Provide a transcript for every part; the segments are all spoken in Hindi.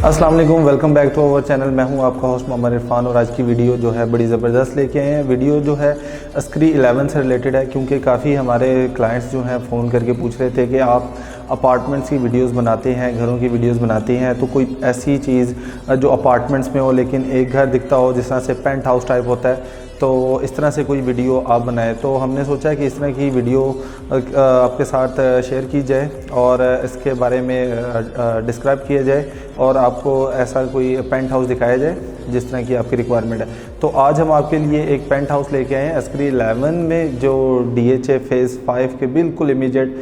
अस्सलाम वालेकुम, welcome back to our channel. मैं हूं आपका होस्ट मोहम्मद इरफान और आज की वीडियो जो है बड़ी ज़बरदस्त लेके आए हैं। वीडियो जो है अस्करी 11 से रिलेटेड है, क्योंकि काफ़ी हमारे क्लाइंट्स जो हैं फ़ोन करके पूछ रहे थे कि आप अपार्टमेंट्स की वीडियोस बनाते हैं, घरों की वीडियोस बनाते हैं, तो कोई ऐसी चीज़ जो अपार्टमेंट्स में हो लेकिन एक घर दिखता हो जिस तरह से पेंट हाउस टाइप होता है, तो इस तरह से कोई वीडियो आप बनाएं। तो हमने सोचा कि इस तरह की वीडियो आपके साथ शेयर की जाए और इसके बारे में डिस्क्राइब किया जाए और आपको ऐसा कोई पेंट हाउस दिखाया जाए जिस तरह की आपकी रिक्वायरमेंट है। तो आज हम आपके लिए एक पेंट हाउस लेके आए हैं अस्करी 11 में, जो DHA फेज़ 5 के बिल्कुल इमीडिएट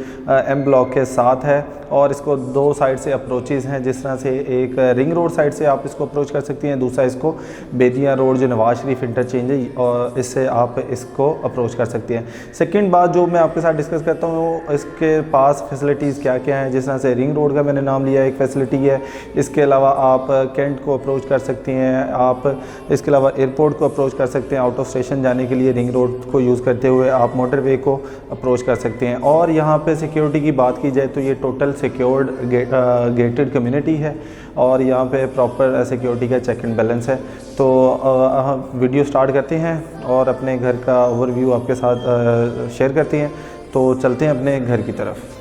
M ब्लॉक के साथ है और इसको दो साइड से अप्रोचेज़ हैं। जिस तरह से एक रिंग रोड साइड से आप इसको अप्रोच कर सकती हैं, दूसरा इसको बेदिया रोड जो नवाज शरीफ इंटरचेंज है और इससे आप इसको अप्रोच कर सकती हैं। सेकंड बात जो मैं आपके साथ डिस्कस करता हूँ, इसके पास फैसिलिटीज़ क्या क्या हैं। जिस तरह से रिंग रोड का मैंने नाम लिया, एक फैसिलिटी है। इसके अलावा आप कैंट को अप्रोच कर सकती हैं, आप इसके अलावा एयरपोर्ट को अप्रोच कर सकते हैं। आउट ऑफ स्टेशन जाने के लिए रिंग रोड को यूज़ करते हुए आप मोटरवे को अप्रोच कर सकते हैं। और यहाँ पे सिक्योरिटी की बात की जाए तो ये टोटल सिक्योर्ड गेटेड कम्युनिटी है और यहाँ पे प्रॉपर सिक्योरिटी का चेक एंड बैलेंस है। तो वीडियो स्टार्ट करते हैं और अपने घर का ओवरव्यू आपके साथ शेयर करते हैं। तो चलते हैं अपने घर की तरफ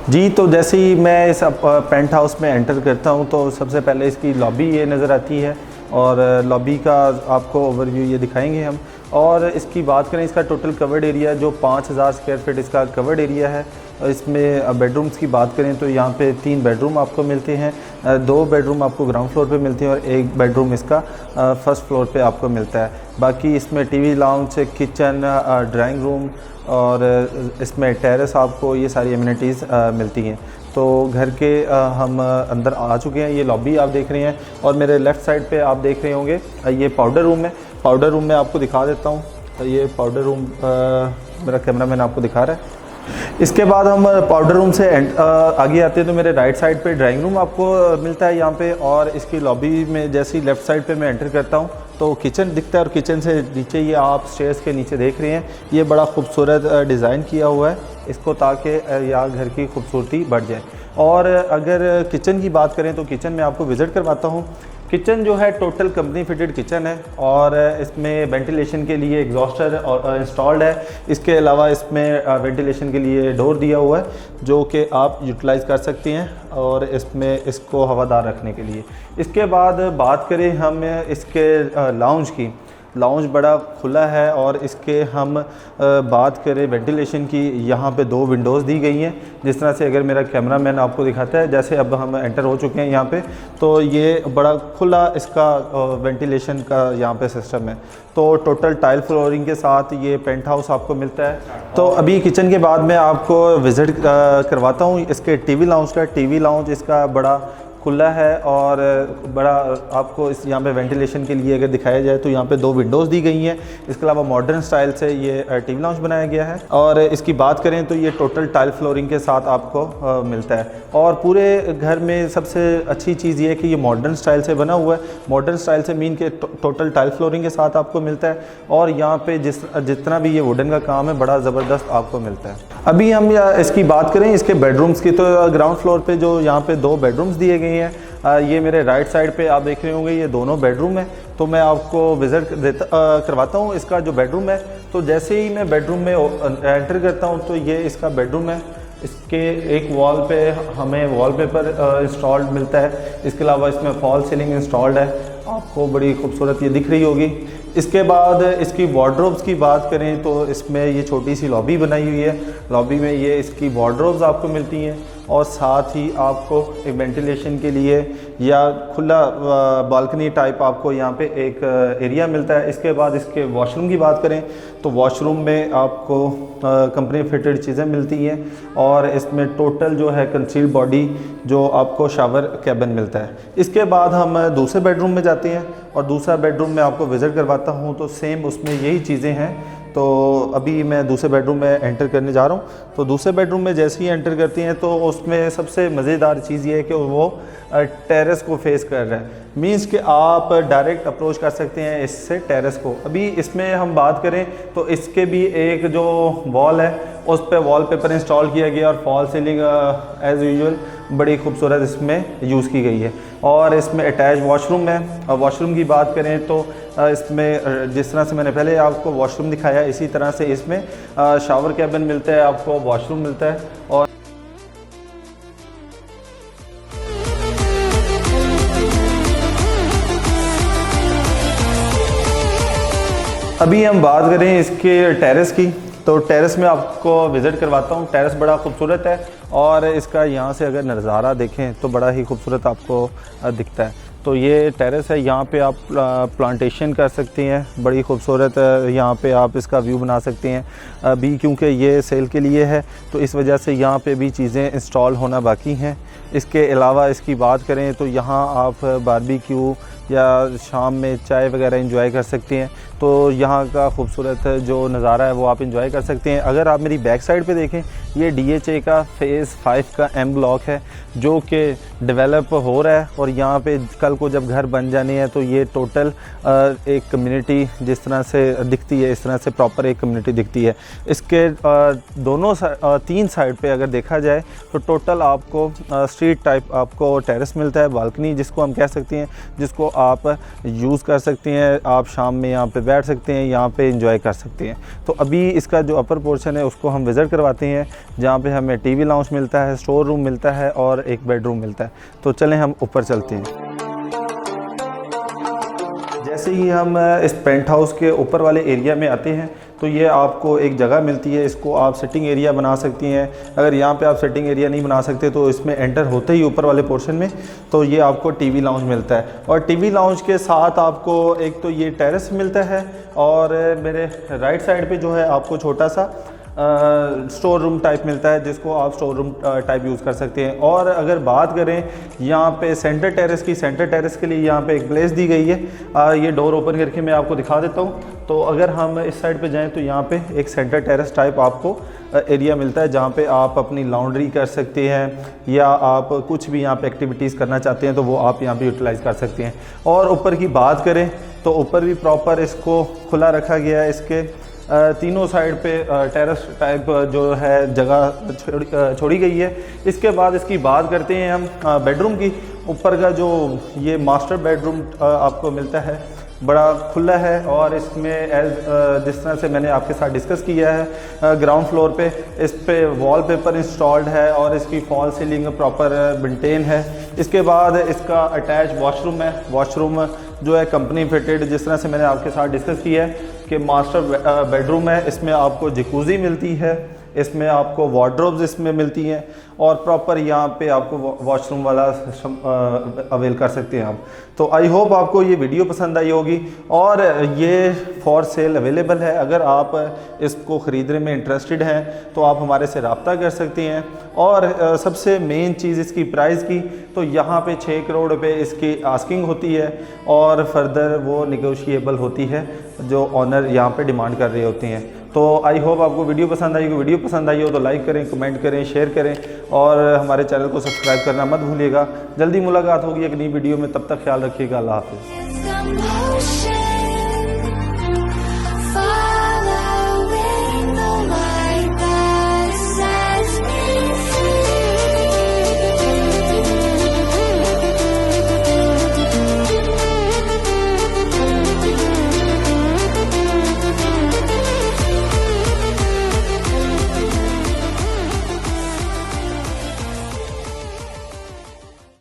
जी। तो जैसे ही मैं इस पेंट हाउस में एंटर करता हूँ तो सबसे पहले इसकी लॉबी ये नज़र आती है और लॉबी का आपको ओवरव्यू ये दिखाएंगे हम। और इसकी बात करें, इसका टोटल कवर्ड एरिया जो 5000 स्क्वायर फीट इसका कवर्ड एरिया है। इसमें बेडरूम्स की बात करें तो यहाँ पे 3 बेडरूम आपको मिलते हैं, 2 बेडरूम आपको ग्राउंड फ्लोर पे मिलते हैं और 1 बेडरूम इसका फर्स्ट फ्लोर पे आपको मिलता है। बाकी इसमें TV lounge, kitchen, drawing room और इसमें टेरेस आपको ये सारी एमिनिटीज़ मिलती हैं। तो घर के हम अंदर आ चुके हैं। ये लॉबी आप देख रहे हैं और मेरे लेफ़्ट साइड पे आप देख रहे होंगे ये पाउडर रूम है। पाउडर रूम में आपको दिखा देता हूँ। ये पाउडर रूम मेरा कैमरामैन आपको दिखा रहा है। इसके बाद हम पाउडर रूम से आगे आते हैं तो मेरे राइट साइड पे ड्राइंग रूम आपको मिलता है यहाँ पे। और इसकी लॉबी में जैसे ही लेफ़्ट साइड पे मैं एंटर करता हूँ तो किचन दिखता है और किचन से नीचे ये आप स्टेयर्स के नीचे देख रहे हैं, ये बड़ा खूबसूरत डिज़ाइन किया हुआ है इसको, ताकि यहाँ घर की खूबसूरती बढ़ जाए। और अगर किचन की बात करें तो किचन में आपको विज़िट करवाता हूँ। किचन जो है टोटल कंपनी फिटेड किचन है और इसमें वेंटिलेशन के लिए एग्जॉस्टर इंस्टॉल्ड है। इसके अलावा इसमें वेंटिलेशन के लिए डोर दिया हुआ है जो कि आप यूटिलाइज़ कर सकती हैं और इसमें इसको हवादार रखने के लिए। इसके बाद बात करें हम इसके लाउंज की, लाउंज बड़ा खुला है और इसके हम बात करें वेंटिलेशन की, यहाँ पे 2 विंडोज़ दी गई हैं। जिस तरह से अगर मेरा कैमरामैन आपको दिखाता है, जैसे अब हम एंटर हो चुके हैं यहाँ पे, तो ये बड़ा खुला इसका वेंटिलेशन का यहाँ पे सिस्टम है। तो टोटल टाइल फ्लोरिंग के साथ ये पेंट हाउस आपको मिलता है। तो अभी किचन के बाद मैं आपको विज़िट करवाता हूँ इसके टीवी लाउंज का। टीवी लाउंज इसका बड़ा खुला है और बड़ा आपको इस यहाँ पे वेंटिलेशन के लिए अगर दिखाया जाए तो यहाँ पे 2 विंडोज़ दी गई हैं। इसके अलावा मॉडर्न स्टाइल से ये टीवी लाउंज बनाया गया है। और इसकी बात करें तो ये टोटल टाइल फ्लोरिंग के साथ आपको मिलता है। और पूरे घर में सबसे अच्छी चीज़ ये है कि ये मॉडर्न स्टाइल से बना हुआ है। मॉडर्न स्टाइल से मीन के टोटल टाइल फ्लोरिंग के साथ आपको मिलता है और यहाँ पर जितना भी ये वुडन का काम है बड़ा ज़बरदस्त आपको मिलता है। अभी हम इसकी बात करें इसके बेडरूम्स की, तो ग्राउंड फ्लोर पे जो यहाँ पे 2 बेडरूम्स दिए गए हैं, ये मेरे राइट साइड पे आप देख रहे होंगे ये दोनों बेडरूम है। तो मैं आपको विज़िट करवाता हूँ इसका जो बेडरूम है। तो जैसे ही मैं बेडरूम में एंटर करता हूँ तो ये इसका बेडरूम है। इसके एक वॉल पे हमें वॉलपेपर इंस्टॉल्ड मिलता है। इसके अलावा इसमें फॉल सीलिंग इंस्टॉल्ड है, आपको बड़ी खूबसूरत ये दिख रही होगी। इसके बाद इसकी वार्डरोब्स की बात करें तो इसमें ये छोटी सी लॉबी बनाई हुई है। लॉबी में ये इसकी वार्डरोब्स आपको मिलती हैं और साथ ही आपको एक वेंटिलेशन के लिए या खुला बालकनी टाइप आपको यहाँ पे एक एरिया मिलता है। इसके बाद इसके वॉशरूम की बात करें तो वॉशरूम में आपको कंपनी फिटेड चीज़ें मिलती हैं और इसमें टोटल जो है कंसील्ड बॉडी जो आपको शावर कैबिन मिलता है। इसके बाद हम दूसरे बेडरूम में जाते हैं और दूसरा बेडरूम में आपको विज़िट करवाता हूँ। तो सेम उसमें यही चीज़ें हैं। तो अभी मैं दूसरे बेडरूम में एंटर करने जा रहा हूँ। तो दूसरे बेडरूम में जैसे ही एंटर करती हैं तो उसमें सबसे मज़ेदार चीज़ ये है कि वो टेरेस को फेस कर रहा है। मींस कि आप डायरेक्ट अप्रोच कर सकते हैं इससे टेरेस को। अभी इसमें हम बात करें तो इसके भी एक जो वॉल है उस पर वॉलपेपर इंस्टॉल किया गया और फॉल सीलिंग एज़ यूजुअल बड़ी खूबसूरत इसमें यूज़ की गई है। और इसमें अटैच वॉशरूम है। और वॉशरूम की बात करें तो इसमें जिस तरह से मैंने पहले आपको वॉशरूम दिखाया, इसी तरह से इसमें शावर कैबिन मिलता है, आपको वॉशरूम मिलता है। और अभी हम बात करें इसके टेरेस की, तो टेरेस में आपको विज़िट करवाता हूँ। टेरेस बड़ा खूबसूरत है और इसका यहाँ से अगर नज़ारा देखें तो बड़ा ही खूबसूरत आपको दिखता है। तो ये टेरेस है, यहाँ पे आप प्लांटेशन कर सकती हैं, बड़ी खूबसूरत यहाँ पे आप इसका व्यू बना सकती हैं। अभी क्योंकि ये सेल के लिए है तो इस वजह से यहाँ पे भी चीज़ें इंस्टॉल होना बाकी हैं। इसके अलावा इसकी बात करें तो यहाँ आप बारबेक्यू या शाम में चाय वगैरह एंजॉय कर सकती हैं। तो यहाँ का खूबसूरत जो नज़ारा है वो आप एंजॉय कर सकते हैं। अगर आप मेरी बैक साइड पे देखें, ये DHA का फ़ेज़ 5 का M ब्लॉक है जो कि डेवलप हो रहा है। और यहाँ पे कल को जब घर बन जाने हैं तो ये टोटल एक कम्युनिटी जिस तरह से दिखती है, इस तरह से प्रॉपर एक कम्युनिटी दिखती है। इसके दोनों तीन साइड पे अगर देखा जाए तो टोटल आपको स्ट्रीट टाइप आपको टेरेस मिलता है, बालकनी जिसको हम कह सकते हैं, जिसको आप यूज़ कर सकती हैं। आप शाम में यहाँ पे बैठ सकते हैं, यहाँ पे एंजॉय कर सकते हैं। तो अभी इसका जो अपर पोर्शन है उसको हम विज़िट करवाते हैं, जहाँ पे हमें टीवी लाउंज मिलता है, स्टोर रूम मिलता है और एक बेडरूम मिलता है। तो चलें हम ऊपर चलते हैं। जैसे ही हम इस पेंट हाउस के ऊपर वाले एरिया में आते हैं तो ये आपको एक जगह मिलती है, इसको आप सिटिंग एरिया बना सकती हैं। अगर यहाँ पे आप सिटिंग एरिया नहीं बना सकते तो इसमें एंटर होते ही ऊपर वाले पोर्शन में तो ये आपको टीवी लाउंज मिलता है। और टीवी लाउंज के साथ आपको एक तो ये टेरेस मिलता है और मेरे राइट साइड पे जो है आपको छोटा सा स्टोर रूम टाइप मिलता है, जिसको आप स्टोर रूम टाइप यूज़ कर सकते हैं। और अगर बात करें यहाँ पे सेंटर टेरेस की, सेंटर टेरेस के लिए यहाँ पे एक प्लेस दी गई है। ये डोर ओपन करके मैं आपको दिखा देता हूँ। तो अगर हम इस साइड पे जाएं तो यहाँ पे एक सेंटर टेरेस टाइप आपको एरिया मिलता है, जहाँ पे आप अपनी लॉन्ड्री कर सकते हैं या आप कुछ भी यहाँ पे एक्टिविटीज़ करना चाहते हैं तो वो आप यहाँ पे यूटिलाइज़ कर सकते हैं। और ऊपर की बात करें तो ऊपर भी प्रॉपर इसको खुला रखा गया है। इसके तीनों साइड पे टेरेस टाइप जो है जगह छोड़ी गई है। इसके बाद इसकी बात करते हैं हम बेडरूम की। ऊपर का जो ये मास्टर बेडरूम आपको मिलता है बड़ा खुला है और इसमें जिस तरह से मैंने आपके साथ डिस्कस किया है, ग्राउंड फ्लोर पे इस पे वॉलपेपर इंस्टॉल्ड है और इसकी फॉल सीलिंग प्रॉपर मेंटेन है। इसके बाद इसका अटैच वॉशरूम है। वॉशरूम जो है कंपनी फिटेड, जिस तरह से मैंने आपके साथ डिस्कस किया है कि मास्टर बेडरूम है। इसमें आपको जकूज़ी मिलती है, इसमें आपको वार्डरोब्स इसमें मिलती हैं और प्रॉपर यहाँ पे आपको वॉशरूम वाला अवेल कर सकते हैं आप। तो आई होप आपको ये वीडियो पसंद आई होगी और ये फॉर सेल अवेलेबल है। अगर आप इसको ख़रीदने में इंटरेस्टेड हैं तो आप हमारे से रब्ता कर सकते हैं। और सबसे मेन चीज़ इसकी प्राइस की, तो यहाँ पे 6 करोड़ रुपए इसकी आस्किंग होती है और फर्दर वो निगोशिएबल होती है जो ऑनर यहाँ पे डिमांड कर रहे होते हैं। तो आई होप आपको वीडियो पसंद आई हो। वीडियो पसंद आई हो तो लाइक करें, कमेंट करें, शेयर करें और हमारे चैनल को सब्सक्राइब करना मत भूलिएगा। जल्दी मुलाकात होगी एक नई वीडियो में, तब तक ख्याल रखिएगा। अल्लाह हाफ़िज़।